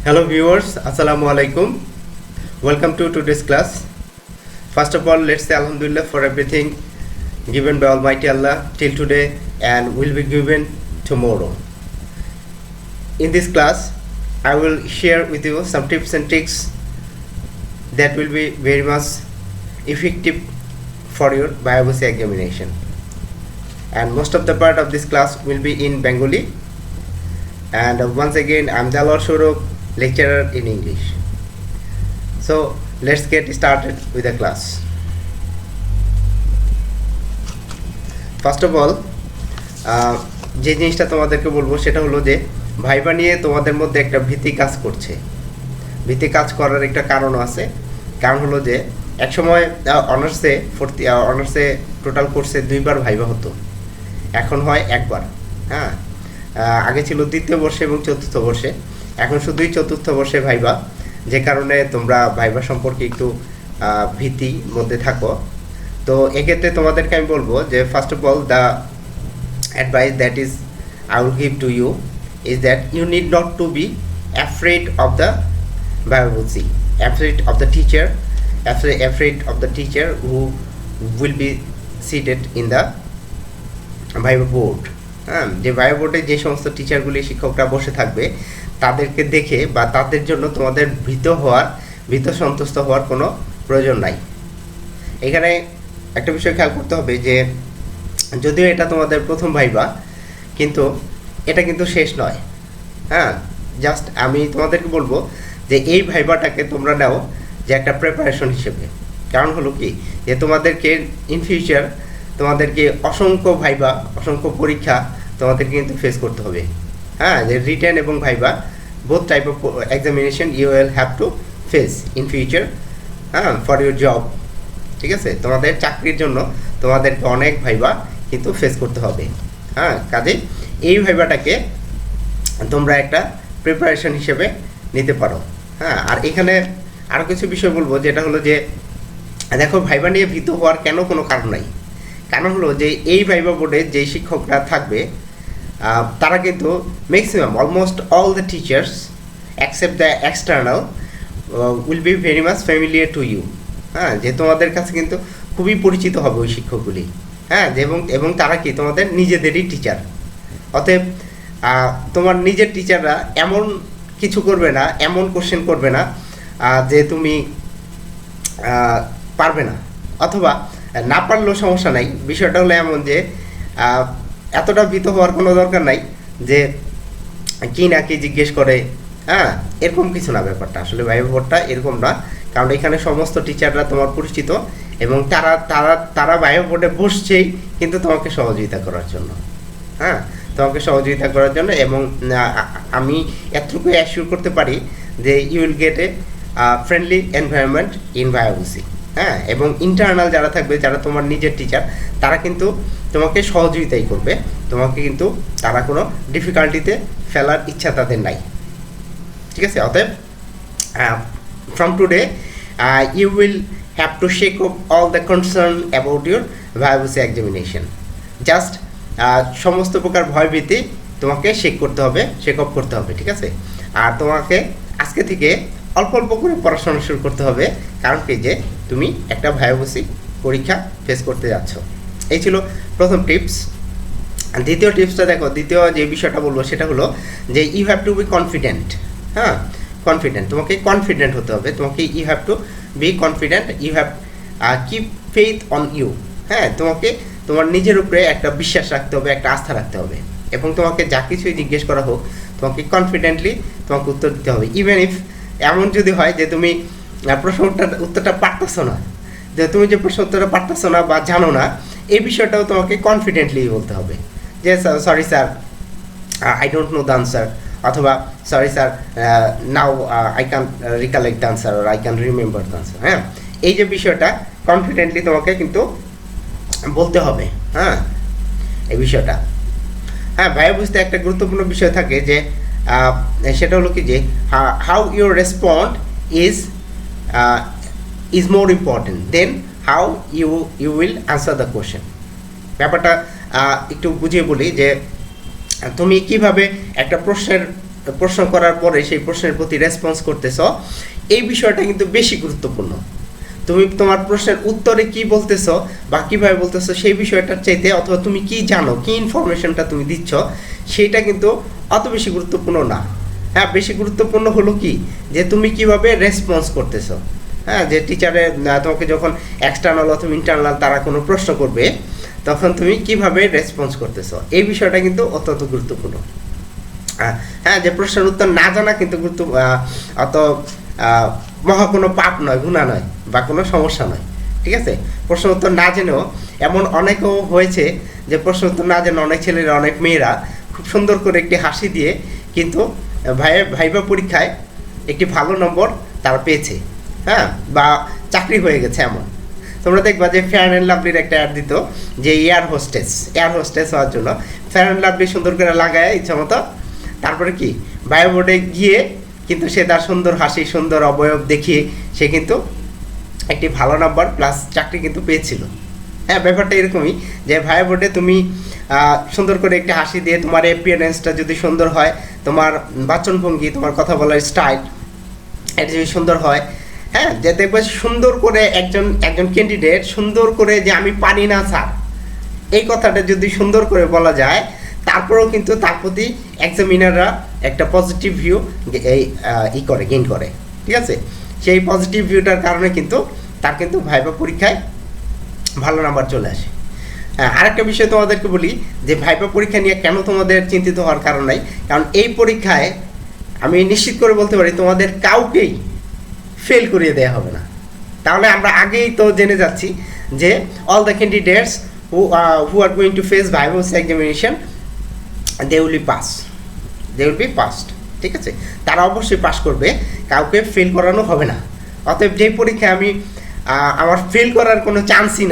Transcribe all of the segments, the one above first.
Hello viewers, Assalamu alaikum. Welcome to today's class. First of all, let's say Alhamdulillah for everything given by Almighty Allah till today and will be given tomorrow. In this class, I will share with you some tips and tricks that will be very much effective for your biology examination. And most of the part of this class will be in Bengali. And once again, I'm Dalal Shuruk, lecturer in English. So let's get started with the class. First of all, যে জিনিসটা তোমাদেরকে বলবো সেটা হলো যে viva নিয়ে তোমাদের মধ্যে একটা ভীতি কাজ করছে। ভীতি কাজ করার একটা কারণ আছে। কারণ হলো যে একসময় অনার্সে টোটাল কোর্সে 2বার ভাইবা হতো, এখন হয় একবার। হ্যাঁ, আগে ছিল দ্বিতীয় বর্ষে এবং চতুর্থ বর্ষে, এখন শুধুই চতুর্থ বর্ষে ভাইবা, যে কারণে তোমরা ভাইবা সম্পর্কে একটু ভীতির মধ্যে থাকো। তো এক্ষেত্রে তোমাদেরকে আমি বলবো যে first of all the advice that is I will give to you is that you need not to be afraid of the biology, afraid of the teacher who will be seated in the viva board. যে viva বোর্ডে যে সমস্ত টিচারগুলি শিক্ষকরা বসে থাকবে তাদেরকে দেখে বা তাদের জন্য তোমাদের ভীত সন্তুষ্ট হওয়ার কোনো প্রয়োজন নাই। এখানে একটা বিষয় খেয়াল করতে হবে যে যদিও এটা তোমাদের প্রথম ভাইবা, কিন্তু এটা কিন্তু শেষ নয়। হ্যাঁ, জাস্ট আমি তোমাদেরকে বলবো যে এই ভাইবাটাকে তোমরা নাও যে একটা প্রিপারেশন হিসেবে। কারণ হলো কি যে তোমাদেরকে ইন ফিউচার তোমাদেরকে অসংখ্য ভাইবা, অসংখ্য পরীক্ষা তোমাদেরকে কিন্তু ফেস করতে হবে। হ্যাঁ, যে রিটেন এবং viva both type of examination you will have to face in future. হ্যাঁ, ফর ইউর জব। ঠিক আছে, তোমাদের চাকরির জন্য তোমাদেরকে অনেক ভাইবা কিন্তু ফেস করতে হবে। হ্যাঁ, কাজে এই ভাইবাটাকে তোমরা একটা প্রিপারেশন হিসেবে নিতে পারো। হ্যাঁ, আর এখানে আরও কিছু বিষয় বলবো, যেটা হলো যে দেখো ভাইবা নিয়ে ভীত হওয়ার কেন কোনো কারণ নাই। কারণ হলো যে এই ভাইবা বোর্ডে যে শিক্ষকরা থাকবে তারা কিন্তু maximum almost all the teachers accept the external will be very much familiar to you. হ্যাঁ, যে তোমাদের কাছে কিন্তু খুবই পরিচিত হবে ওই শিক্ষকগুলি। হ্যাঁ, এবং তারা কি তোমাদের নিজেদেরই টিচার। অতএব তোমার নিজের টিচাররা এমন কিছু করবে না, এমন কোশ্চেন করবে না যে তুমি পারবে না, অথবা না পারলেও সমস্যা নাই। বিষয়টা হলো এমন যে এতটা ভীত হওয়ার কোনো দরকার নাই যে কি না কি জিজ্ঞেস করে। হ্যাঁ, এরকম কিছু না ব্যাপারটা। আসলে ভাইবা বোর্ডটা এরকম না, কারণ এখানে সমস্ত টিচাররা তোমার পরিচিত এবং তারা ভাইবা বোর্ডে বসছেই কিন্তু তোমাকে সহযোগিতা করার জন্য। হ্যাঁ, তোমাকে সহযোগিতা করার জন্য, এবং আমি এতটুকু অ্যাসিওর করতে পারি যে you will get a friendly environment in biology. হ্যাঁ, এবং ইন্টারনাল যারা থাকবে, যারা তোমার নিজের টিচার, তারা কিন্তু তোমাকে সহযোগিতাই করবে। তোমাকে কিন্তু তারা কোনো ডিফিকাল্টিতে ফেলার ইচ্ছা তাদের নাই। ঠিক আছে, অতএব from today you will have to shake off all the concern about your biology examination. Just সমস্ত প্রকার ভয়ভীতি তোমাকে শেক অফ করতে হবে। ঠিক আছে, আর তোমাকে আজকে থেকে অল্প অল্প করে পড়াশোনা শুরু করতে হবে, কারণ কি যে তুমি একটা ভায়োলজি পরীক্ষা ফেস করতে যাচ্ছ। এই ছিল প্রথম টিপস। দ্বিতীয় টিপসটা দেখো, দ্বিতীয় যে বিষয়টা বলবো সেটা হলো যে you have to be confident. হ্যাঁ, কনফিডেন্ট, তোমাকে কনফিডেন্ট হতে হবে। তোমাকে you have to be confident, you have keep faith on you. হ্যাঁ, তোমাকে তোমার নিজের উপরে একটা বিশ্বাস রাখতে হবে, একটা আস্থা রাখতে হবে, এবং তোমাকে যা কিছুই জিজ্ঞেস করা হোক তোমাকে কনফিডেন্টলি তোমাকে উত্তর দিতে হবে। ইভেন ইফ এমন যদি হয় যে তুমি উত্তরটা পারতেছো না, যে তুমি যে প্রশ্ন উত্তরটা পারতেছো না বা জানো না, এই বিষয়টাও তোমাকে কনফিডেন্টলি বলতে হবে যে sorry sir, I don't know the answer, অথবা sorry sir, now I can recollect the answer, or I can remember the answer. হ্যাঁ, এই যে বিষয়টা কনফিডেন্টলি তোমাকে কিন্তু বলতে হবে। হ্যাঁ, এই বিষয়টা। হ্যাঁ, ভাইয়া বুঝতে একটা গুরুত্বপূর্ণ বিষয় থাকে যে সেটা হলো কি যে how your respond is more important than how you will answer the question. ব্যাপারটা একটু বুঝিয়ে বলি যে তুমি কিভাবে একটা প্রশ্নের প্রশ্ন করার পরে সেই প্রশ্নের প্রতি রেসপন্স করতেছ, এই বিষয়টা কিন্তু বেশি গুরুত্বপূর্ণ। তুমি তোমার প্রশ্নের উত্তরে কি বলতেছ বা কীভাবে বলতেছো সেই বিষয়টার চাইতে, অথবা তুমি কি জানো, কি ইনফরমেশনটা তুমি দিচ্ছ, সেইটা কিন্তু অত বেশি গুরুত্বপূর্ণ না। হ্যাঁ, বেশি গুরুত্বপূর্ণ হলো কি যে তুমি কিভাবে রেসপন্স করতেছো। হ্যাঁ, যে টিচারের তোমাকে যখন এক্সটার্নাল অথবা ইন্টারনাল তারা কোনো প্রশ্ন করবে, তখন তুমি কিভাবে রেসপন্স করতেছো, এই বিষয়টা কিন্তু অত্যন্ত গুরুত্বপূর্ণ। হ্যাঁ, যে প্রশ্নের উত্তর না জানা কিন্তু অত মহা কোনো পাপ নয়, গুনাহ নয়, বা কোনো সমস্যা নয়। ঠিক আছে, প্রশ্ন উত্তর না জেনেও এমন অনেকও হয়েছে যে প্রশ্ন উত্তর না জেনে অনেক ছেলেরা, অনেক মেয়েরা খুব সুন্দর করে একটি হাসি দিয়ে কিন্তু ভাইবা পরীক্ষায় একটি ভালো নম্বর তারা পেয়েছে। হ্যাঁ, বা চাকরি হয়ে গেছে এমন। তোমরা দেখবা যে ফেয়ার অ্যান্ড লাভলির একটা অ্যাড দিত যে এয়ার হোস্টেস হওয়ার জন্য ফেয়ার অ্যান্ড লাভলি সুন্দর করে লাগায় ইচ্ছা মতো, তারপরে কি বায়ো বোর্ডে গিয়ে কিন্তু সে তার সুন্দর হাসি, সুন্দর অবয়ব দেখিয়ে সে কিন্তু একটি ভালো নাম্বার প্লাস চাকরি কিন্তু পেয়েছিল। হ্যাঁ, ব্যাপারটা এরকমই যে বায়ো বোর্ডে তুমি সুন্দর করে একটি হাসি দিয়ে, তোমার অ্যাপিয়ারেন্সটা যদি সুন্দর হয়, তোমার বাচনভঙ্গি, তোমার কথা বলার স্টাইল এটা যদি সুন্দর হয়, হ্যাঁ, যে দেখবে সুন্দর করে একজন ক্যান্ডিডেট সুন্দর করে যে আমি পারি না স্যার, এই কথাটা যদি সুন্দর করে বলা যায়, তারপরেও কিন্তু তার প্রতি এক্সামিনাররা একটা পজিটিভ ভিউ গেইন করে। ঠিক আছে, সেই পজিটিভ ভিউটার কারণে কিন্তু তার কিন্তু ভাইবা পরীক্ষায় ভালো নাম্বার চলে আসে। হ্যাঁ, আরেকটা বিষয় তোমাদেরকে বলি যে ভাইবা পরীক্ষা নিয়ে কেন তোমাদের চিন্তিত হওয়ার কারণ নাই, কারণ এই পরীক্ষায় আমি নিশ্চিত করে বলতে পারি তোমাদের কাউকেই ফেল করিয়ে দেওয়া হবে না। তাহলে আমরা আগেই তো জেনে যাচ্ছি যে all the candidates who are going to face viva examination they will be passed. ঠিক আছে, তারা অবশ্যই পাস করবে, কাউকে ফেল করানো হবে না। অতএব যে পরীক্ষায় আমার ফেল করার কোনো চান্সই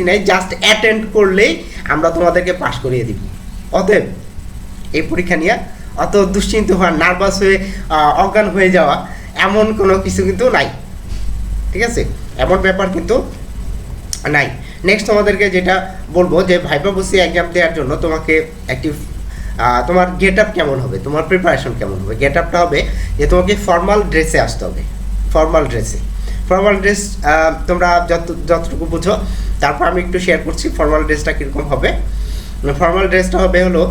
নাই, জাস্ট অ্যাটেন্ড করলেই আমরা তোমাদেরকে পাস করিয়ে দিব। অতএব এই পরীক্ষা নিয়ে অত দুশ্চিন্ত হওয়া, নার্ভাস হয়ে অজ্ঞান হয়ে যাওয়া এমন কোনো কিছু কিন্তু নাই। ঠিক আছে, এমন ব্যাপার কিন্তু নাই। নেক্সট তোমাদেরকে যেটা বলবো যে ভাইবা বসে এক্সাম দেওয়ার জন্য তোমাকে একটি তোমার গেট আপ কেমন হবে, তোমার প্রিপারেশন কেমন হবে। গেট আপটা হবে যে তোমাকে ফর্মাল ড্রেসে আসতে হবে। ফর্মাল ড্রেস তোমরা যতটুকু বুঝো, তারপর আমি একটু শেয়ার করছি ফর্মাল ড্রেসটা কীরকম হবে। ফর্মাল ড্রেসটা হবে হলো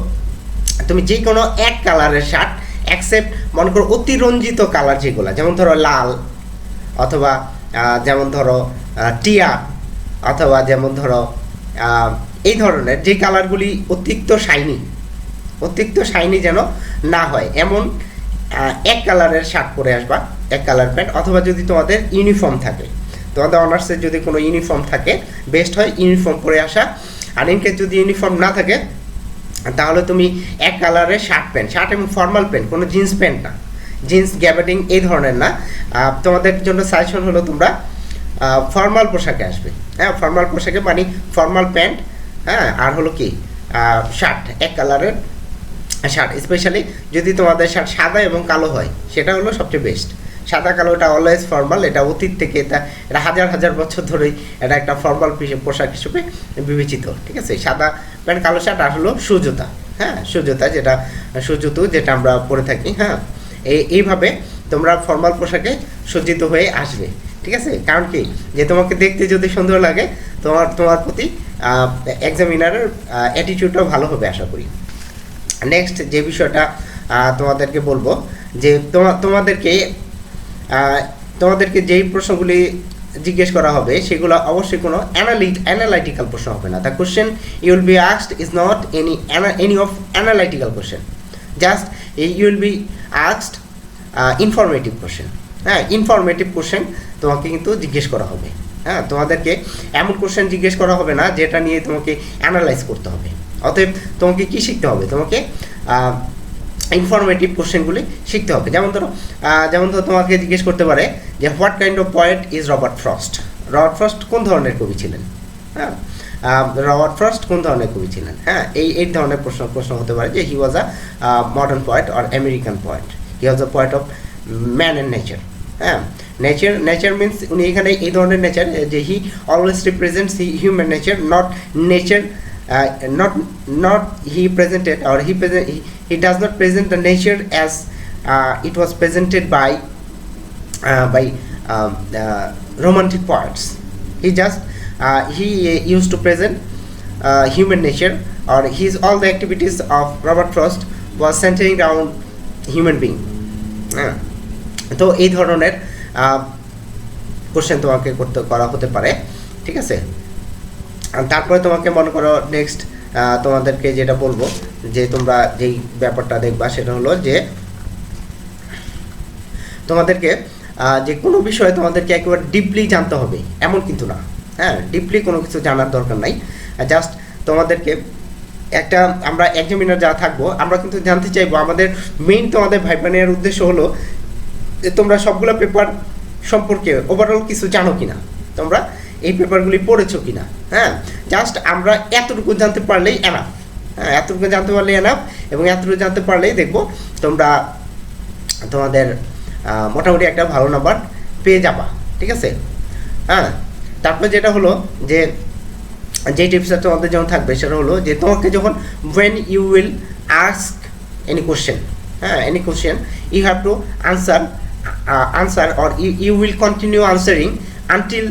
তুমি যে কোনো এক কালারের শার্ট, অ্যাকসেপ্ট মনে করো অতিরঞ্জিত কালার যেগুলো, যেমন ধরো লাল, অথবা যেমন ধরো টিয়া, অথবা যেমন ধরো এই ধরনের যে কালারগুলি অতিরিক্ত শাইনি যেন না হয়, এমন এক কালারের শার্ট পরে আসবা, এক কালার প্যান্ট। অথবা যদি তোমাদের ইউনিফর্ম থাকে, তোমাদের অনার্সের যদি কোনো ইউনিফর্ম থাকে, বেস্ট হয় ইউনিফর্ম পরে আসা। আর ইনকেস যদি ইউনিফর্ম না থাকে, তাহলে তুমি এক কালারের শার্ট এবং ফর্মাল প্যান্ট, কোনো জিন্স প্যান্ট না, জিন্স গ্যাবার্ডিং এই ধরনের না। তোমাদের জন্য সাজেশন হলো তোমরা ফর্মাল পোশাকে আসবে। হ্যাঁ, ফর্মাল পোশাকে মানে ফর্মাল প্যান্ট, হ্যাঁ, আর হলো কি শার্ট, এক কালারের শার্ট। স্পেশালি যদি তোমাদের শার্ট সাদা এবং কালো হয়, সেটা হলো সবচেয়ে বেস্ট। সাদা কালোটা অলওয়েজ ফর্মাল, এটা অতীত থেকে এটা হাজার বছর ধরেই এটা একটা ফর্মাল পোশাক হিসেবে বিবেচিত। ঠিক আছে, সাদা প্যান্ট, কালো শার্ট, আর হলো সুজুতা। হ্যাঁ, সুজুতা যেটা আমরা পরে থাকি। হ্যাঁ, এইভাবে তোমরা ফর্মাল পোশাকে সজ্জিত হয়ে আসবে। ঠিক আছে, কারণ কি যে তোমাকে দেখতে যদি সুন্দর লাগে, তোমার প্রতি এক্সামিনারের অ্যাটিটিউডটাও ভালো হবে আশা করি। নেক্সট যে বিষয়টা তোমাদেরকে বলবো যে তোমাদেরকে যেই প্রশ্নগুলি জিজ্ঞেস করা হবে সেগুলো অবশ্যই কোনো অ্যানালাইটিক্যাল প্রশ্ন হবে না। The question you will be asked is not any of analytical question, just you will be asked informative question. হ্যাঁ, ইনফরমেটিভ কোশ্চেন তোমাকে কিন্তু জিজ্ঞেস করা হবে। হ্যাঁ, তোমাদেরকে এমন কোশ্চেন জিজ্ঞেস করা হবে না যেটা নিয়ে তোমাকে অ্যানালাইজ করতে হবে। অতএব তোমাকে কি শিখতে হবে, তোমাকে ইনফরমেটিভ কোশ্চেনগুলি শিখতে হবে। যেমন ধরো তোমাকে জিজ্ঞেস করতে পারে যে what kind of poet is Robert frost কোন ধরনের কবি ছিলেন। হ্যাঁ, হ্যাঁ, এই ধরনের প্রশ্ন হতে পারে যে he was a modern poet or American poet, he was a poet of man and nature. হ্যাঁ, নেচার মিনস উনি এখানে এই ধরনের নেচার যে he always represents human nature, not nature not he presented, or he does not present the nature as it was presented by romantic poets. He used to present human nature, or his all the activities of Robert Frost was centering around human being. তো এই ধরনের question তোমাকে করা হতে পারে, ঠিক আছে। তারপরে তোমাকে মনে করো নেক্সট তোমাদেরকে যেটা বলবো যে তোমরা যেই ব্যাপারটা দেখবা সেটা হলো যে তোমাদেরকে যে কোনো বিষয়ে তোমাদেরকে একেবারে ডিপলি জানতে হবে এমন কিন্তু না, হ্যাঁ, ডিপলি কোনো কিছু জানার দরকার নাই। জাস্ট তোমাদেরকে একটা, আমরা এক্সামিনার যা থাকবো আমরা কিন্তু জানতে চাইবো, আমাদের মেইন তোমাদের ভাইবা নেওয়ার উদ্দেশ্য হলো যে তোমরা সবগুলো পেপার সম্পর্কে ওভারঅল কিছু জানো কিনা, তোমরা এই পেপারগুলি পড়েছো কিনা, হ্যাঁ, জাস্ট আমরা এতটুকু জানতে পারলেই এনাফ, হ্যাঁ, এতটুকু জানতে পারলেই এনাফ, এবং এতটুকু জানতে পারলেই দেখবো তোমরা তোমাদের মোটামুটি একটা ভালো নাম্বার পেয়ে যাবা, ঠিক আছে। হ্যাঁ, তারপরে যেটা হলো যে যে টিপসটা তোমাদের যেমন থাকবে সেটা হলো যে তোমাকে যখন when you will ask any question, হ্যাঁ, any question you have to answer or you will continue answering until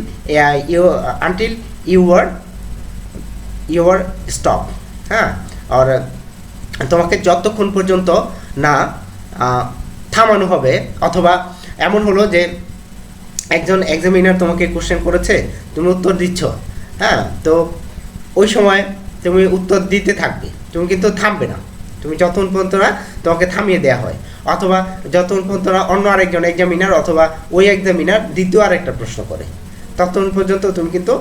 you are stop, হ্যাঁ, আর তোমাকে যতক্ষণ পর্যন্ত না থামানো হবে, অথবা এমন হলো যে একজন এক্সামিনার তোমাকে কোশ্চেন করেছে, তুমি উত্তর দিচ্ছ, হ্যাঁ, তো ওই সময় তুমি উত্তর দিতে থাকবে, তুমি কিন্তু থামবে না, তুমি যতক্ষণ পর্যন্ত না তোমাকে থামিয়ে দেওয়া হয়, অথবা যতক্ষণ পর্যন্ত না অন্য আরেকজন এক্সামিনার অথবা ওই এক্সামিনার দ্বিতীয় আরেকটা প্রশ্ন করে, ততক্ষণ পর্যন্ত তুমি কিন্তু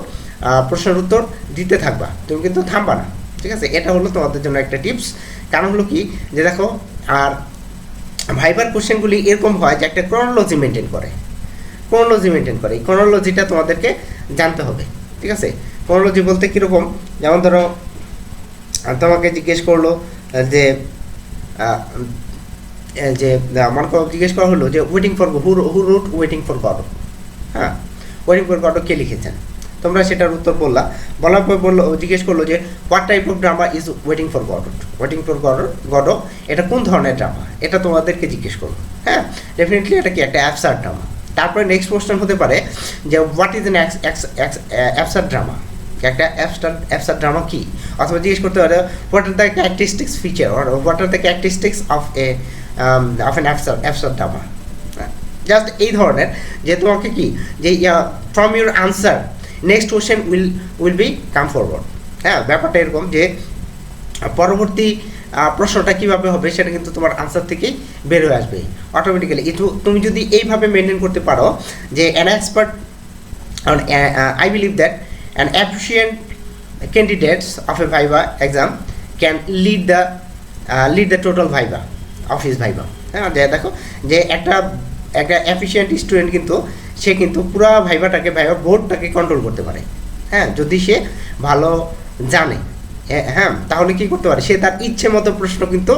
প্রশ্নের উত্তর দিতে থাকবা, তুমি কিন্তু থামবা না, ঠিক আছে। এটা হলো তোমাদের জন্য একটা টিপস। কারণ হলো কি যে দেখো, আর ভাইবার কোশ্চেনগুলি এরকম হয় যে একটা ক্রনোলজি মেনটেন করে, এই ক্রনোলজিটা তোমাদেরকে জানতে হবে, ঠিক আছে। ক্রনোলজি বলতে কীরকম, যেমন ধরো তোমাকে জিজ্ঞেস করলো যে মনে করো জিজ্ঞেস করা হলো যে waiting for who wrote waiting for God, হ্যাঁ, ওয়েটিং ফর গড কে লিখেছেন, তোমরা সেটার উত্তর বলার পর জিজ্ঞেস করলো যে what type of drama is waiting for God, এটা কোন ধরনের ড্রামা, এটা তোমাদেরকে জিজ্ঞেস করলো, হ্যাঁ, ডেফিনেটলি এটা কি একটা অ্যাবসার্ড ড্রামা। তারপরে নেক্সট কোশ্চেন হতে পারে যে what is an absurd drama, একটা অ্যাবসার্ড ড্রামা কি, অথবা জিজ্ঞেস করতে পারে what are the characteristics feature or what are the characteristics of an absurd drama. Just এই ধরনের যে তোমাকে কি যে from your answer next question will be come forward, হ্যাঁ, ব্যাপারটা এরকম যে পরবর্তী প্রশ্নটা কীভাবে হবে সেটা কিন্তু তোমার আনসার থেকেই বের হয়ে আসবে অটোমেটিক্যালি। তুমি যদি এইভাবে মেনটেন করতে পারো যে an expert, I believe that an appreciant candidates of a viva exam can lead the total viva of his viva, হ্যাঁ, যে দেখো যে একটা অ্যাফিশিয়েন্ট স্টুডেন্ট কিন্তু সে কিন্তু পুরো ভাইভা বোর্ডটাকে কন্ট্রোল করতে পারে, হ্যাঁ, যদি সে ভালো জানে, হ্যাঁ, তাহলে কি করতে পারে, সে তার ইচ্ছে মতো প্রশ্ন কিন্তু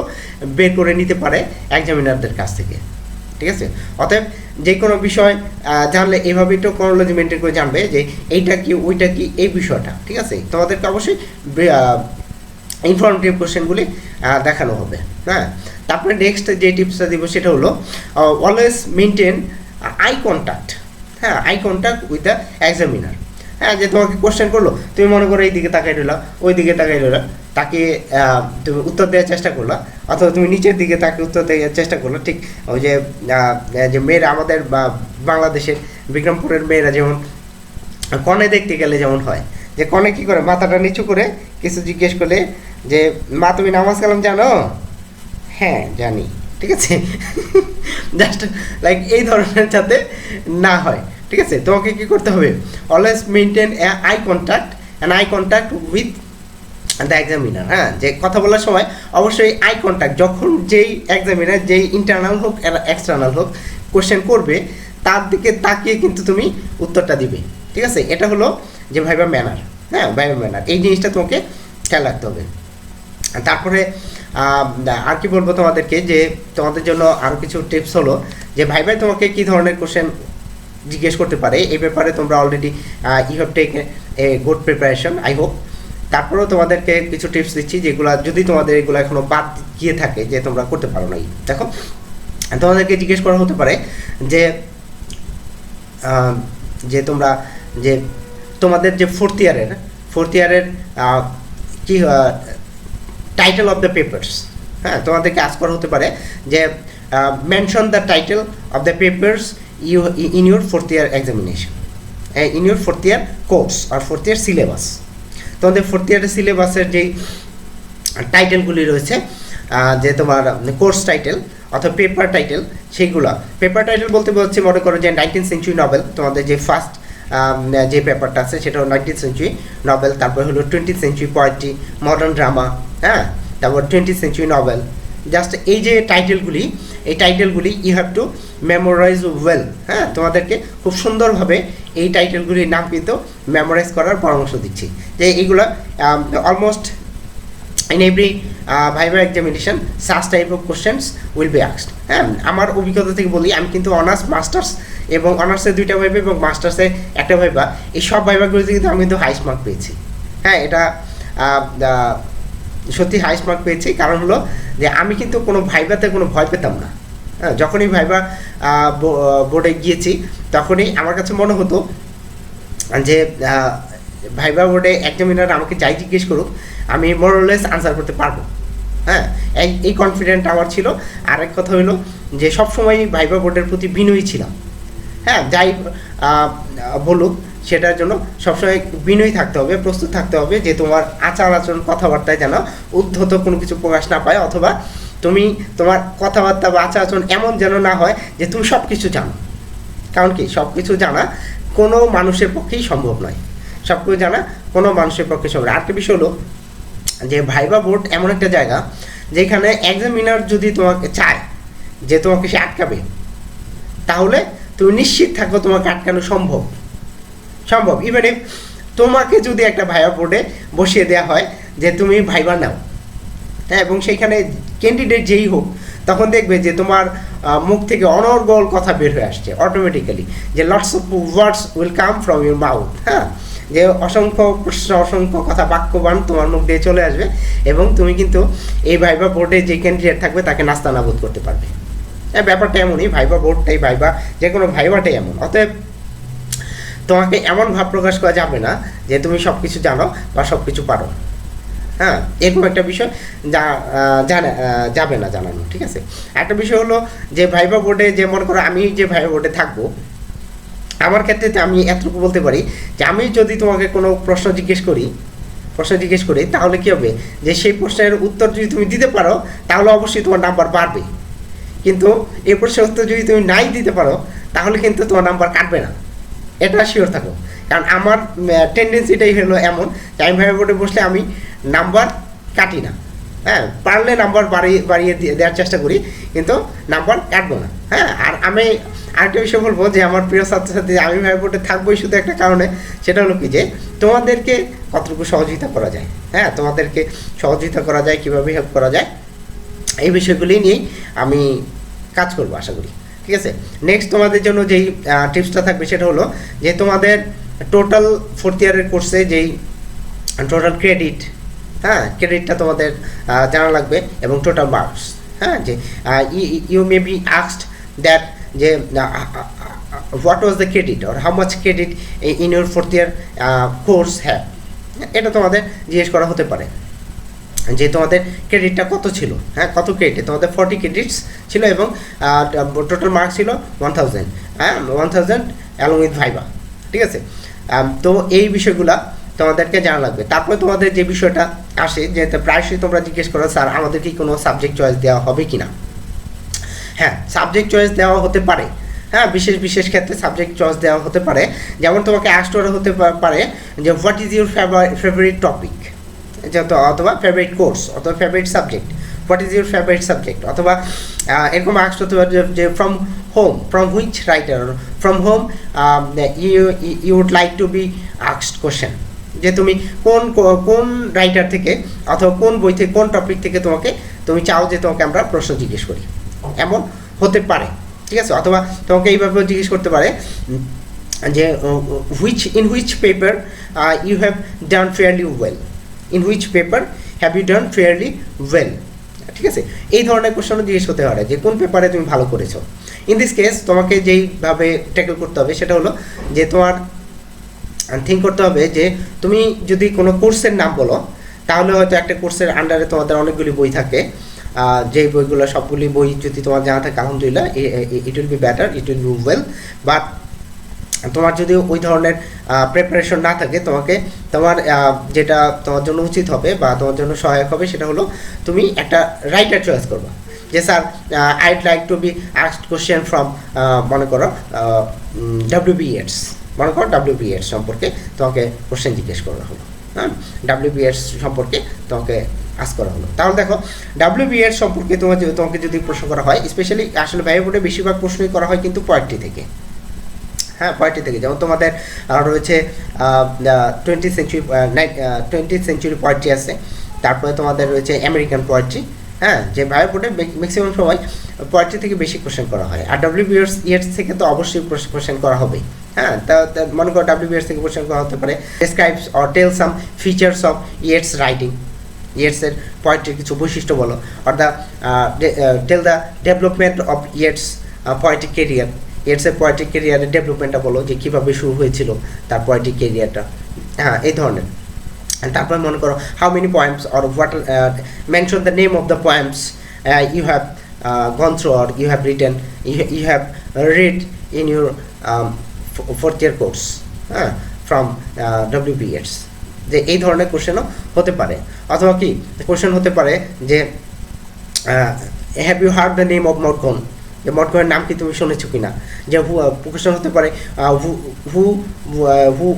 বের করে নিতে পারে এক্সামিনারদের কাছ থেকে, ঠিক আছে। অতএব যে কোনো বিষয় জানলে এইভাবে একটু ক্রনোলজি মেনটেন করে জানবে যে এইটা কি ওইটা কি এই বিষয়টা, ঠিক আছে। তোমাদেরকে অবশ্যই ইনফরমেটিভ কোশ্চেনগুলি দেখানো হবে, হ্যাঁ। তারপরে নেক্সট যে টিপসটা দিব সেটা হলো অলওয়েজ মেনটেন আই কন্ট্যাক্ট, হ্যাঁ, eye contact with the examiner, হ্যাঁ, যে তোমাকে কোশ্চেন করলো, তুমি মনে করো এই দিকে তাকাই রইলা, ওই দিকে তাকাই রইলা, তাকে তুমি উত্তর দেওয়ার চেষ্টা করলা, অথবা তুমি নিচের দিকে তাকে উত্তর দেওয়ার চেষ্টা করলো, ঠিক ওই যে মেয়েরা আমাদের বাংলাদেশের বিক্রমপুরের মেয়েরা যেমন কনে দেখতে গেলে যেমন হয়, যে কনে কী করে মাথাটা নিচু করে কিছু জিজ্ঞেস করলে যে মা তুমি নামাজ কালাম জানো, হ্যাঁ জানি, ঠিক আছে। জাস্ট লাইক এই ধরনের যাতে না হয়, ঠিক আছে। তোমাকে কী করতে হবে, always maintain eye contact with the examiner, হ্যাঁ, যে কথা বলার সময় অবশ্যই আই কন্ট্যাক্ট, যখন যেই এক্সামিনার যেই ইন্টারনাল হোক এক্সটার্নাল হোক কোশ্চেন করবে তার দিকে তাকিয়ে কিন্তু তুমি উত্তরটা দিবে, ঠিক আছে। এটা হলো যে ভাইবা ম্যানার, হ্যাঁ, ভাইবা ম্যানার, এই জিনিসটা তোমাকে খেয়াল রাখতে হবে। তারপরে আর কি বলবো তোমাদেরকে, যে তোমাদের জন্য আরও কিছু টিপস হলো যে ভাইভাই তোমাকে কী ধরনের কোশ্চেন জিজ্ঞেস করতে পারে, এই ব্যাপারে তোমরা already you have take a good preparation I hope. তারপরেও তোমাদেরকে কিছু টিপস দিচ্ছি যেগুলো যদি তোমাদের এগুলো এখনো বাদ গিয়ে থাকে যে তোমরা করতে পারো নাই। দেখো, তোমাদেরকে জিজ্ঞেস করা হতে পারে যে যে তোমরা যে তোমাদের যে ফোর্থ ইয়ারের কি টাইটেল অফ দ্য পেপার্স, হ্যাঁ, তোমাদেরকে আজ করা হতে পারে যে mention the title of the papers you in your fourth year examination, in your fourth year course আর ফোর্থ ইয়ার সিলেবাস। তোমাদের ফোর্থ ইয়ারের সিলেবাসের যেই টাইটেলগুলি রয়েছে, যে তোমার কোর্স টাইটেল অথবা পেপার টাইটেল, সেইগুলো পেপার টাইটেল বলতে বলছি মনে করো যে 19th সেঞ্চুরি নভেল, তোমাদের যে ফার্স্ট যে পেপারটা আছে সেটা হলো 19th সেঞ্চুরি নভেল, তারপর হলো 20th century poetry, modern drama, হ্যাঁ, তারপর 20th সেঞ্চুরি নভেল। জাস্ট এই যে টাইটেলগুলি, এই টাইটেলগুলি you have to memorise well, হ্যাঁ, তোমাদেরকে খুব সুন্দরভাবে এই টাইটেলগুলির নাম কিন্তু মেমোরাইজ করার পরামর্শ দিচ্ছি, যে এইগুলো almost in every viva examination such type of questions will be asked। হ্যাঁ, আমার অভিজ্ঞতা থেকে বলি, আমি কিন্তু অনার্স মাস্টার্স এবং অনার্সে 2টা ভাইবা এবং মাস্টার্সে 1টা ভাইবা, এই সব ভাইবাগুলিতে কিন্তু আমি কিন্তু হাইস্ট মার্ক পেয়েছি। হ্যাঁ, এটা সত্যি হাইস্ট মার্ক পেয়েছি, কারণ হলো যে আমি কিন্তু কোনো ভাইবাতে কোনো ভয় পেতাম না। হ্যাঁ, যখনই ভাইবা বোর্ডে গিয়েছি তখনই আমার কাছে মনে হতো যে ভাইবা বোর্ডে এক্সামিনার আমাকে যাই জিজ্ঞেস করুক আমি মোরলেস আনসার করতে পারবো। হ্যাঁ, এই কনফিডেন্ট আমার ছিল। আরেক কথা হলো যে সবসময় ভাইবা বোর্ডের প্রতি বিনয়ী ছিলাম। হ্যাঁ, যাই বলুক সেটার জন্য সবসময় বিনয়ী থাকতে হবে, প্রস্তুত থাকতে হবে যে তোমার আচার আচরণ কথাবার্তায় যেন উদ্ধত কোনো কিছু প্রকাশ না পায়, অথবা তুমি তোমার কথাবার্তা বা আচার আচরণ এমন যেন না হয় যে তুমি সব কিছু জানো। কারণ কি, সব কিছু জানা কোনো মানুষের পক্ষেই সম্ভব নয়, সব কিছু জানা কোনো মানুষের পক্ষে সম্ভব। আরেকটা বিষয় হলো যে ভাইবা বোর্ড এমন একটা জায়গা যেখানে এক্সামিনার যদি তোমাকে চায় যে তোমাকে সে আটকাবে, তাহলে তুমি নিশ্চিত থাকো তোমাকে আটকানো সম্ভব। ইভেন ইফ তোমাকে যদি একটা ভাইবা বোর্ডে বসিয়ে দেওয়া হয় যে তুমি ভাইবা নাও, হ্যাঁ, এবং সেইখানে ক্যান্ডিডেট যেই হোক, তখন দেখবে যে তোমার মুখ থেকে অনর্গল কথা বের হয়ে আসছে অটোমেটিক্যালি, যে lots of words will come from your mouth. হ্যাঁ, যে অসংখ্য প্রশ্ন, অসংখ্য কথা, বাক্যবান তোমার মুখ দিয়ে চলে আসবে, এবং তুমি কিন্তু এই ভাইবা বোর্ডে যে ক্যান্ডিডেট থাকবে তাকে নাস্তানাবুদ করতে পারবে। হ্যাঁ, ব্যাপারটা এমনই, ভাইবা বোর্ডটাই, ভাইবা যে কোনো ভাইবাটাই এমন। অতএব তোমাকে এমন ভাব প্রকাশ করা যাবে না যে তুমি সব কিছু জানো বা সব কিছু পারো। হ্যাঁ, এরকম একটা বিষয় যাবে না জানানো, ঠিক আছে। একটা বিষয় হলো যে ভাইবা বোর্ডে, যে মনে করো আমি যে ভাইবা বোর্ডে থাকবো, আমার ক্ষেত্রে আমি এতটুকু বলতে পারি যে আমি যদি তোমাকে কোনো প্রশ্ন জিজ্ঞেস করি তাহলে কী হবে, যে সেই প্রশ্নের উত্তর যদি তুমি দিতে পারো তাহলে অবশ্যই তোমার নাম্বার বাড়বে, কিন্তু এই প্রশ্নের উত্তর যদি তুমি নাই দিতে পারো তাহলে কিন্তু তোমার নাম্বার কাটবে না, এটা শিওর থাকো। কারণ আমার টেন্ডেন্সিটাই হলো এমন যে আমি ভাইবা বোর্ডে বসলে আমি নাম্বার কাটি না। হ্যাঁ, পারলে নাম্বার বাড়িয়ে দেওয়ার চেষ্টা করি, কিন্তু নাম্বার কাটবো না। হ্যাঁ, আর আমি আরেকটা বিষয় বলবো যে আমার প্রিয় ছাত্রছাত্রী, আমি ভাইবা বোর্ডে থাকবোই শুধু একটা কারণে, সেটা হলো কি যে তোমাদেরকে কতটুকু সহযোগিতা করা যায়। হ্যাঁ, তোমাদেরকে সহযোগিতা করা যায়, কীভাবে হেল্প করা যায়, এই বিষয়গুলি নিয়েই আমি কাজ করবো আশা করি, ঠিক আছে। নেক্সট তোমাদের জন্য যেই টিপসটা থাকবে সেটা হলো যে তোমাদের টোটাল ফোর্থ ইয়ারের কোর্সে যেই টোটাল ক্রেডিট, হ্যাঁ, ক্রেডিটটা তোমাদের জানা লাগবে, এবং টোটাল মার্কস। হ্যাঁ, যে you may be asked that যে what was the credit or how much credit in your fourth year course have, এটা তোমাদের জিজ্ঞেস করা হতে পারে যে তোমাদের ক্রেডিটটা কত ছিল। হ্যাঁ, কত ক্রেডিট, তোমাদের 40 ক্রেডিটস ছিল এবং টোটাল মার্কস ছিল 1000, হ্যাঁ, 1000 অ্যালং উইথ ভাইবা, ঠিক আছে। তো এই বিষয়গুলা তোমাদেরকে জানা লাগবে। তারপরে তোমাদের যে বিষয়টা আসে, যে প্রায়শই তোমরা জিজ্ঞেস করো স্যার আমাদের কি কোনো সাবজেক্ট চয়েস দেওয়া হবে কি না। হ্যাঁ, সাবজেক্ট চয়েস দেওয়া হতে পারে। হ্যাঁ, বিশেষ ক্ষেত্রে সাবজেক্ট চয়েস দেওয়া হতে পারে, যেমন তোমাকে আস্ক করা হতে পারে যে what is your favourite topic, অথবা ফেভারিট কোর্স, অথবা favourite subject, what is your favourite subject, অথবা এরকম আস্ক হতে পারে যে from which writer, from whom you would like to be asked question, যে তুমি কোন রাইটার থেকে অথবা কোন বই থেকে, কোন টপিক থেকে তুমি চাও যে তোমাকে আমরা প্রশ্ন জিজ্ঞেস করি, এমন হতে পারে, ঠিক আছে। অথবা তোমাকে এইভাবেও জিজ্ঞেস করতে পারে যে in which paper you have done fairly well, in which paper have you done fairly well. ঠিক আছে, এই ধরনের কোশ্চেনও জিজ্ঞেস হতে পারে যে কোন পেপারে তুমি ভালো করেছো। ইন দিস কেস তোমাকে যেইভাবে ট্যাকেল করতে হবে সেটা হলো যে তোমার থিঙ্ক করতে হবে যে তুমি যদি কোনো কোর্সের নাম বলো তাহলে হয়তো একটা কোর্সের আন্ডারে তোমাদের অনেকগুলি বই থাকে, যেই বইগুলো সবগুলি বই যদি তোমার জানা থাকে আলহামদুলিল্লাহ, it will be better, it will be well. But তোমার যদি ওই ধরনের প্রিপারেশন না থাকে, তোমার যেটা তোমার জন্য উচিত হবে বা তোমার জন্য সহায়ক হবে সেটা হলো তুমি একটা রাইটার চয়েস করবা। যে sir I'd like to be asked question from মনে করো ডব্লিউ.বি. ইয়েটস, মনে করো ডব্লিউ.বি. ইয়েটস সম্পর্কে তোমাকে কোশ্চেন জিজ্ঞেস করা হলো, হ্যাঁ, ডব্লিউ.বি. ইয়েটস সম্পর্কে তোমাকে আস করা হলো। তাহলে দেখো ডব্লিউ.বি. ইয়েটস সম্পর্কে তোমাকে যদি প্রশ্ন করা হয়, স্পেশালি আসলে বায়ো বোর্ডে বেশিরভাগ প্রশ্নই করা হয় কিন্তু পোয়েট্রি থেকে, হ্যাঁ, পোয়েট্রি থেকে। যেমন তোমাদের রয়েছে 20th সেঞ্চুরি পোয়েট্রি আছে, তারপরে তোমাদের রয়েছে আমেরিকান পোয়েট্রি, হ্যাঁ, যে বায়ো বোর্ডে ম্যাক্সিমাম সময় পোয়েট্রি থেকে বেশি কোশ্চেন করা হয়। আর ডব্লিউ.বি. ইয়েটস থেকে তো অবশ্যই কোশ্চেন করা হবে, হ্যাঁ। তা মনে করো ডব্লিউ.বি. ইয়েটস থেকে কোশ্চেন করা হতে পারে describes or tell some features of Yeats writing, ইয়েটসের পোয়েট্রির কিছু বৈশিষ্ট্য বলো, or tell the development of Yeats poetic career, ইয়েটসের পোয়েট্রিক কেরিয়ারের ডেভেলপমেন্টটা বলো, যে কীভাবে শুরু হয়েছিল তার পোয়েট্রিক কেরিয়ারটা, হ্যাঁ, এই ধরনের। তারপরে মনে করো how many poems or what mention the name of the poems you have gone through or you have written, you have read in your fourth year course, হ্যাঁ, ফ্রম ডব্লিউ.বি. ইয়েটস। যে এই ধরনের কোশ্চেনও হতে পারে। অথবা কি কোশ্চেন হতে পারে যে have you heard the name of Maud Gonne, যে মডগনের নাম কি তুমি শুনেছো কিনা। যে কোশ্চেন হতে পারে হু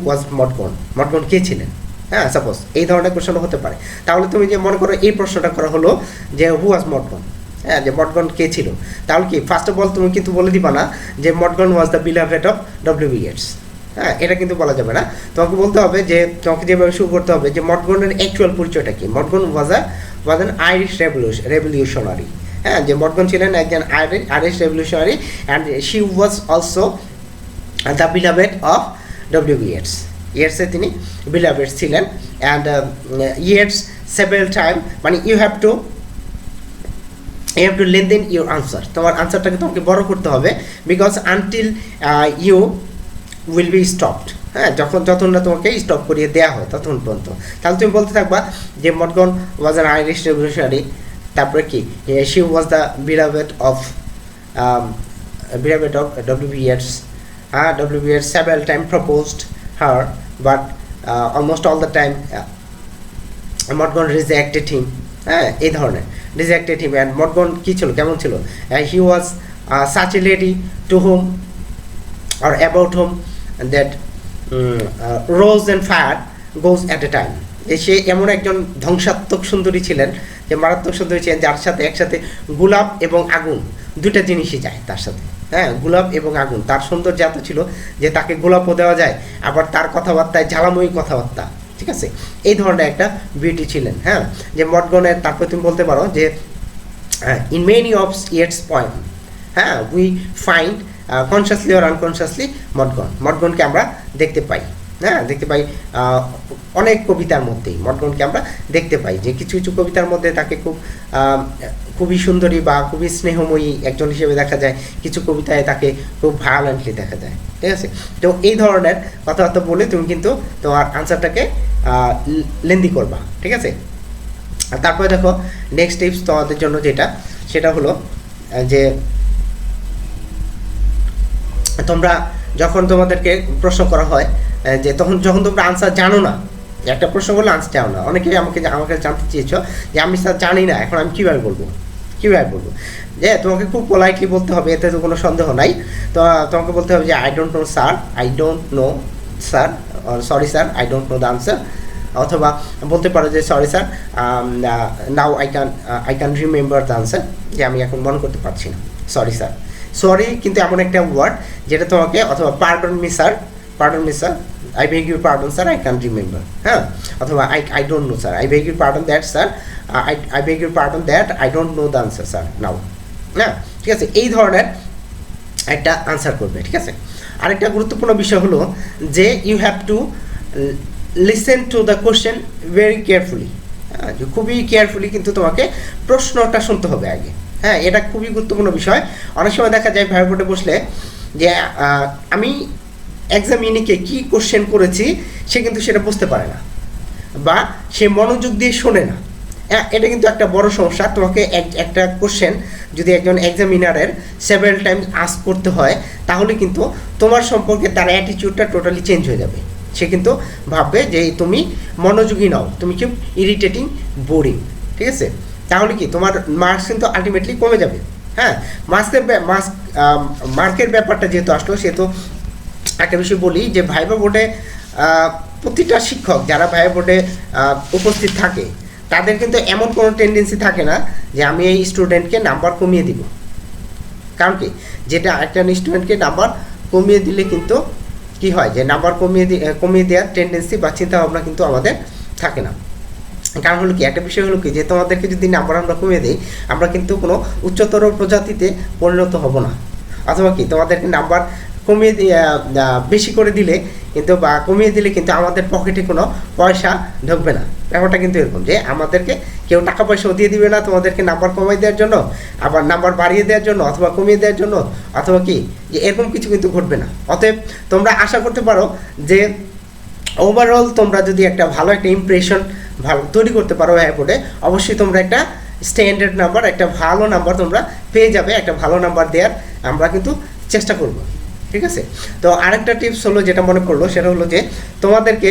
ওয়াজ মডগন, মডগন কে ছিলেন, হ্যাঁ, সাপোজ এই ধরনের কোশ্চেনও হতে পারে। তাহলে তুমি যে মনে করো এই প্রশ্নটা করা হলো যে হু ওয়াজ মডগন, হ্যাঁ, যে মডগন কে ছিল, তাহলে কি ফার্স্ট অফ অল তুমি কিন্তু বলে দিবা না যে Maud Gonne was the beloved of W B. Yeats, হ্যাঁ, এটা কিন্তু বলা যাবে না। তোমাকে বলতে হবে যে তোমাকে যেভাবে শুরু করতে হবে যে মডগনের অ্যাকচুয়াল পরিচয়টা কি। Maud Gonne was an Irish revolutionary, হ্যাঁ, যে মডগন ছিলেন একজন Irish revolutionary, and she was also the beloved of W B. Yeats, ইয়েটসে তিনি বিলাভেড ছিলেন। অ্যান্ড ইয়েটস সেভারাল টাইম, মানে you have to lengthen your answer, তোমার আনসারটাকে তোমাকে বড় করতে হবে, because until you will be stopped, হ্যাঁ, যতক্ষণ না তোমাকে স্টপ করিয়ে দেওয়া হয় ততক্ষণ পর্যন্ত। তাহলে তুমি বলতে থাকবা যে Maud Gonne was an Irish revolutionary, তারপরে কি she was the beloved of W B. Yeats, হ্যাঁ, W B. Yeats several time proposed her, but almost all the time Maud Gonne rejected him, হ্যাঁ, এই ধরনের রিজেক্টেড হিম। অ্যান্ড মডগন কী ছিল, কেমন ছিল, he was such a lady to whom or about whom that rose and fire goes at a time, সে এমন একজন ধ্বংসাত্মক সুন্দরী ছিলেন, যে মারাত্মক সুন্দরী ছিলেন, যার সাথে একসাথে গোলাপ এবং আগুন দুইটা জিনিসই যায় তার সাথে, হ্যাঁ, গোলাপ এবং আগুন। তার সৌন্দর্য এত ছিল যে তাকে গোলাপও দেওয়া যায়, আবার তার কথাবার্তায় জ্বালাময়ী কথাবার্তা, ঠিক আছে, এই ধরনের একটা বিউটি ছিলেন, হ্যাঁ। যে মডগনের তারপর তুমি বলতে পারো যে in many of Yeats poem, হ্যাঁ, we find consciously or unconsciously মডগনকে আমরা দেখতে পাই, হ্যাঁ, দেখতে পাই অনেক কবিতার মধ্যেই মডগনকে আমরা দেখতে পাই, যে কিছু কিছু কবিতার মধ্যে তাকে খুবই সুন্দরী বা খুবই স্নেহময়ী একজন হিসেবে দেখা যায়, কিছু কবিতায় তাকে খুব ভায়োলেন্টলি দেখা যায়, ঠিক আছে। তো এই ধরনের কথাবার্তা বলে তুমি কিন্তু তোমার আনসারটাকে লেন্দি করবা, ঠিক আছে। আর তারপরে দেখো নেক্সট টিপস তোমাদের জন্য যেটা, সেটা হলো যে তোমরা যখন তোমাদেরকে প্রশ্ন করা হয় যে যখন তোমরা আনসার জানো না, একটা প্রশ্ন করলে আনসার জানো না, অনেকেই আমাকে জানতে চেয়েছো যে আমি স্যার জানি না, এখন আমি কীভাবে বলবো, যে তোমাকে খুব পোলাইটলি বলতে হবে, এতে তো কোনো সন্দেহ নাই। তো তোমাকে বলতে হবে যে I don't know sir, sorry sir, I don't know the answer. অথবা বলতে পারো যে sorry sir, now I can remember the answer, যে আমি এখন মনে করতে পারছি না, সরি স্যার। সরি কিন্তু এমন একটা ওয়ার্ড যেটা তোমাকে, অথবা pardon me sir, I beg your pardon sir, I can remember, হ্যাঁ, অথবা I don't know sir, I beg your pardon that sir, I beg your pardon that I don't know the answer sir now, হ্যাঁ, ঠিক আছে। এই ধরনের একটা answer করবে, ঠিক আছে। আরেকটা গুরুত্বপূর্ণ বিষয় হলো যে you have to listen to the question very carefully, যে খুবই কেয়ারফুলি কিন্তু তোমাকে প্রশ্নটা শুনতে হবে আগে। হ্যাঁ, এটা খুবই গুরুত্বপূর্ণ বিষয়। অনেক সময় দেখা যায় ভাইবা বোর্ডে বসলে যে আমি এক্সামিনিকে কী কোশ্চেন করেছি সে কিন্তু সেটা বুঝতে পারে না বা সে মনোযোগ দিয়ে শোনে না। এটা কিন্তু একটা বড় সমস্যা। তোমাকে একটা কোশ্চেন যদি একজন এক্সামিনারের সেভারাল টাইমস আস্ক করতে হয় তাহলে কিন্তু তোমার সম্পর্কে তার অ্যাটিটিউডটা টোটালি চেঞ্জ হয়ে যাবে। সে কিন্তু ভাববে যে তুমি মনোযোগী নাও, তুমি খুব ইরিটেটিং, বোরিং। ঠিক আছে, তাহলে কি তোমার মার্কস কিন্তু আলটিমেটলি কমে যাবে। হ্যাঁ, মার্কের ব্যাপারটা যেহেতু আসলো, সেহেতু একটা বিষয় বলি যে ভাইবা বোর্ডে প্রতিটা শিক্ষক যারা ভাইবা বোর্ডে উপস্থিত থাকে তাদের কিন্তু এমন কোনো টেন্ডেন্সি থাকে না যে আমি এই স্টুডেন্টকে নাম্বার কমিয়ে দিব। কারণ কি, যেটা একটা স্টুডেন্টকে নাম্বার কমিয়ে দিলে কিন্তু কি হয়, যে নাম্বার কমিয়ে দেওয়ার টেন্ডেন্সি বা চিন্তাভাবনা কিন্তু আমাদের থাকে না। কারণ হলো কি, একটা বিষয় হলো কি, যে তোমাদেরকে যদি নাম্বার আমরা কমিয়ে দিই, আমরা কিন্তু কোনো উচ্চতর প্রজাতিতে পরিণত হব না। অথবা কি, তোমাদেরকে নাম্বার কমিয়ে বেশি করে দিলে কিন্তু বা কমিয়ে দিলে কিন্তু আমাদের পকেটে কোনো পয়সা ঢুকবে না। ব্যাপারটা কিন্তু এরকম যে আমাদেরকে কেউ টাকা পয়সাও দিয়ে দিবে না তোমাদেরকে নাম্বার কমিয়ে দেওয়ার জন্য, আবার নাম্বার বাড়িয়ে দেওয়ার জন্য অথবা কমিয়ে দেওয়ার জন্য, অথবা কি যে এরকম কিছু কিন্তু ঘটবে না। অতএব তোমরা আশা করতে পারো যে ওভারঅল তোমরা যদি একটা ভালো একটা ইমপ্রেশন তৈরি করতে পারো বোর্ডে, অবশ্যই তোমরা একটা স্ট্যান্ডার্ড নাম্বার, একটা ভালো নাম্বার তোমরা পেয়ে যাবে। একটা ভালো নাম্বার দেওয়ার আমরা কিন্তু চেষ্টা করব। ঠিক আছে, তো আরেকটা টিপস হলো যেটা মনে পড়লো, সেটা হলো যে তোমাদেরকে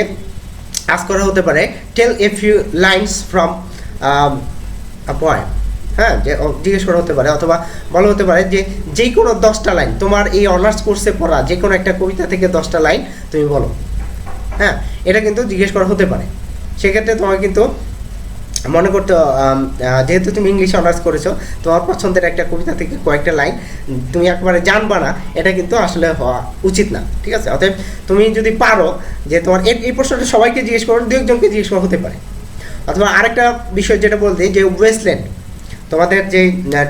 আজ করা হতে পারে tell a few lines from a poem. হ্যাঁ, যে জিজ্ঞেস করা হতে পারে অথবা বলা হতে পারে যে কোনো 10টা লাইন তোমার এই অনার্স কোর্সে পড়া যে কোনো একটা কবিতা থেকে 10টা লাইন তুমি বলো। হ্যাঁ, এটা কিন্তু জিজ্ঞেস করা হতে পারে। সেক্ষেত্রে তোমার কিন্তু মনে করতে, যেহেতু তুমি ইংলিশ অনার্স করেছো, তোমার পছন্দের একটা কবিতা থেকে কয়েকটা লাইন তুমি একবারে জানবা না, এটা কিন্তু আসলে হওয়া উচিত না। ঠিক আছে, অতএব তুমি যদি পারো যে তোমার এই প্রশ্নটা সবাইকে জিজ্ঞেস করো, দু একজনকে জিজ্ঞেস করা হতে পারে। অথবা আরেকটা বিষয় যেটা বলতে, যে ওয়েস্টল্যান্ড, তোমাদের যে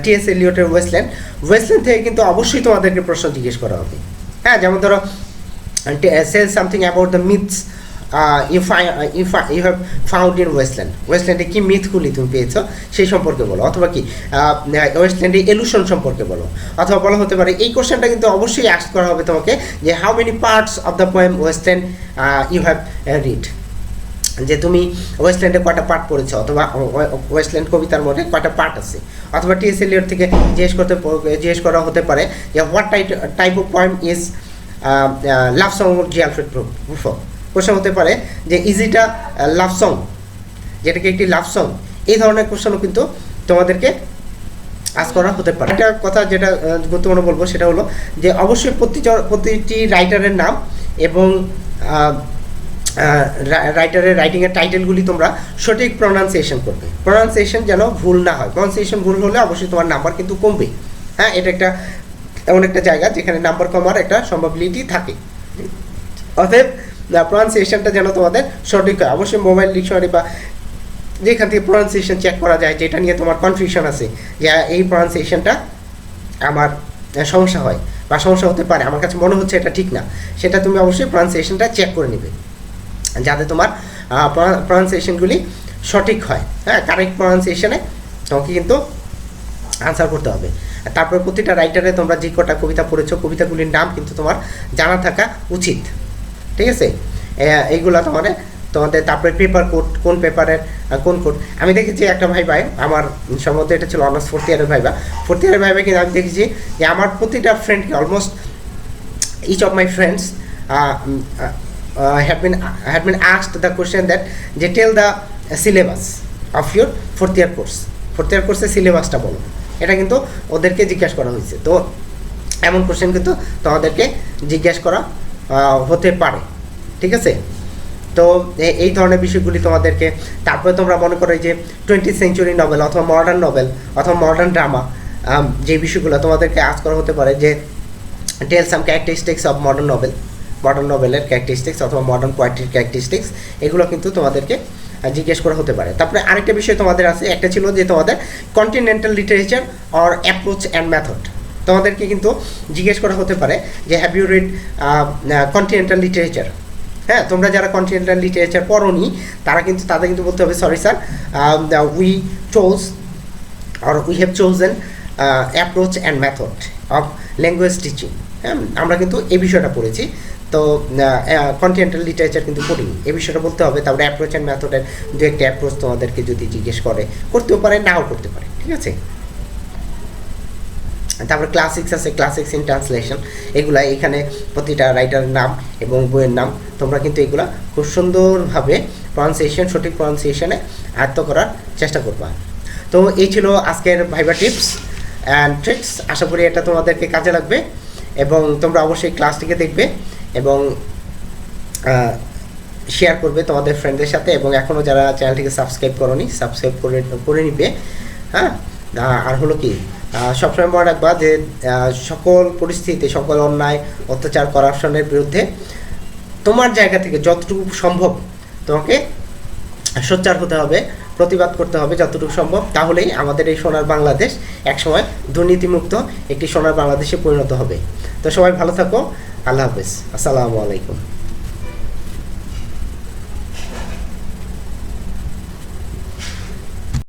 টিএস এলিয়টের ওয়েস্টল্যান্ড থেকে কিন্তু অবশ্যই তোমাদেরকে প্রশ্ন জিজ্ঞেস করা হবে। হ্যাঁ, যেমন ধরো say something about the myths you have found in ওয়েস্টল্যান্ডে কি মিথগুলি তুমি পেয়েছো সেই সম্পর্কে বলো, অথবা কি ওয়েস্টল্যান্ডে এলুশন সম্পর্কে বলো। অথবা বলা হতে পারে, এই কোশ্চেনটা কিন্তু অবশ্যই আস্ক করা হবে তোমাকে, যে how many parts of the poem Wasteland you have read, যে তুমি ওয়েস্টল্যান্ডে কয়টা পার্ট পড়েছো, অথবা ওয়েস্টল্যান্ড কবিতার মধ্যে কয়টা পার্ট আছে। অথবা টিএস এলিয়ট থেকে জিজ্ঞেস করা হতে পারে যে what type of poem is love song J Alfred বুফো। কোশ্চেন হতে পারে যে is it a love song, যেটাকে একটি লাভ সং। এই ধরনের কোশ্চেনও কিন্তু তোমাদেরকে আজ করা হতে পারে। একটা কথা যেটা গুরুত্বপূর্ণ বলবো সেটা হলো যে অবশ্যই প্রতিটি রাইটারের নাম এবং রাইটারের রাইটিংয়ের টাইটেলগুলি তোমরা সঠিক প্রনাউন্সিয়েশন করবে। প্রনাউন্সিয়েশন যেন ভুল না হয়। প্রনাউন্সিয়েশন ভুল হলে অবশ্যই তোমার নাম্বার কিন্তু কমবে। হ্যাঁ, এটা একটা এমন একটা জায়গা যেখানে নাম্বার কমার একটা সম্ভাবলিটি থাকে। অতএব প্রনাউন্সিয়েশনটা যেন তোমাদের সঠিক হয়। অবশ্যই মোবাইল ডিকশনারি বা যেখান থেকে প্রনাউন্সিয়েশন চেক করা যায়, যেটা নিয়ে তোমার কনফিউশন আছে যে এই প্রনাউন্সিয়েশনটা আমার সমস্যা হয় বা সমস্যা হতে পারে, আমার কাছে মনে হচ্ছে এটা ঠিক না, সেটা তুমি অবশ্যই প্রনাউন্সিয়েশনটা চেক করে নেবে যাতে তোমার প্রনাউন্সিয়েশনগুলি সঠিক হয়। হ্যাঁ, কারেক্ট প্রনাউন্সিয়েশনে তোমাকে কিন্তু আনসার করতে হবে। তারপর প্রতিটা রাইটারে তোমরা যে কটা কবিতা পড়েছো, কবিতাগুলির নাম কিন্তু তোমার জানা থাকা উচিত। ঠিক আছে, এইগুলো তোমাদের তারপরে পেপার কোড, কোন পেপারের কোন কোড। আমি দেখেছি একটা ভাই আমার সম্ভবত এটা ছিল অনার্স ফোর্থ ইয়ারের ভাইবা কিন্তু আমি দেখেছি যে আমার প্রতিটা ফ্রেন্ডকে almost each of my friends had been asked the question that যে tell the syllabus of your fourth year কোর্সের সিলেবাসটা বলো। এটা কিন্তু ওদেরকে জিজ্ঞাসা করা হয়েছে। তো এমন কোশ্চেন কিন্তু তোমাদেরকে জিজ্ঞাসা করা হতে পারে। ঠিক আছে, তো এই ধরনের বিষয়গুলি তোমাদেরকে, তারপরে তোমরা মনে করো যে 20th সেঞ্চুরি নভেল অথবা মডার্ন নভেল অথবা মডার্ন ড্রামা, যে বিষয়গুলো তোমাদেরকে আজ করা হতে পারে যে টেল সাম ক্যারেক্টারিস্টিক্স অফ মডার্ন নভেলের ক্যারেক্টারিস্টিক্স অথবা মডার্ন পোয়েট্রির ক্যারেক্টারিস্টিক্স, এগুলো কিন্তু তোমাদেরকে জিজ্ঞেস করা হতে পারে। তারপরে আরেকটা বিষয় তোমাদের আছে, একটা ছিল যে তোমাদের continental literature or approach and method. তোমাদেরকে কিন্তু জিজ্ঞেস করা হতে পারে যে have you read continental literature. হ্যাঁ, তোমরা যারা কন্টিনেন্টাল লিটারেচার পড়োনি তারা কিন্তু তাদের কিন্তু বলতে হবে sorry sir, we chose or we have chosen approach and method of language teaching. হ্যাঁ, আমরা কিন্তু এই বিষয়টা পড়েছি, তো কন্টিনেন্টাল লিটারেচার কিন্তু পড়িনি, এই বিষয়টা বলতে হবে। তারপরে অ্যাপ্রোচ অ্যান্ড মেথডের দু একটা অ্যাপ্রোচ তোমাদেরকে যদি জিজ্ঞেস করে, করতেও পারে নাও করতে পারে, ঠিক আছে। তারপরে ক্লাসিক্স আছে, ক্লাসিক্স ইন ট্রান্সলেশন, এগুলা এখানে প্রতিটা রাইটারের নাম এবং বইয়ের নাম, তোমরা কিন্তু এগুলা খুব সুন্দরভাবে প্রনাউন্সিয়েশন, সঠিক প্রনাউন্সিয়েশনে আয়ত্ত করার চেষ্টা করবা। তো এই ছিল আজকের ভাইবা টিপস অ্যান্ড ট্রিক্স। আশা করি এটা তোমাদেরকে কাজে লাগবে এবং তোমরা অবশ্যই ক্লাসটিকে দেখবে এবং শেয়ার করবে তোমাদের ফ্রেন্ডদের সাথে, এবং এখনও যারা চ্যানেলটিকে সাবস্ক্রাইব করোনি সাবস্ক্রাইব করে নিবে। হ্যাঁ, আর হলো কি, সবসময় মনে রাখবা যে সকল পরিস্থিতিতে, সকল অন্যায়, অত্যাচার, করাপশনের বিরুদ্ধে তোমার জায়গা থেকে যতটুকু সম্ভব তোমাকে সোচ্চার হতে হবে, প্রতিবাদ করতে হবে যতটুকু সম্ভব। তাহলেই আমাদের এই সোনার বাংলাদেশ একসময় দুর্নীতিমুক্ত একটি সোনার বাংলাদেশে পরিণত হবে। তো সবাই ভালো থাকো, আল্লাহ হাফেজ, আসসালামু আলাইকুম।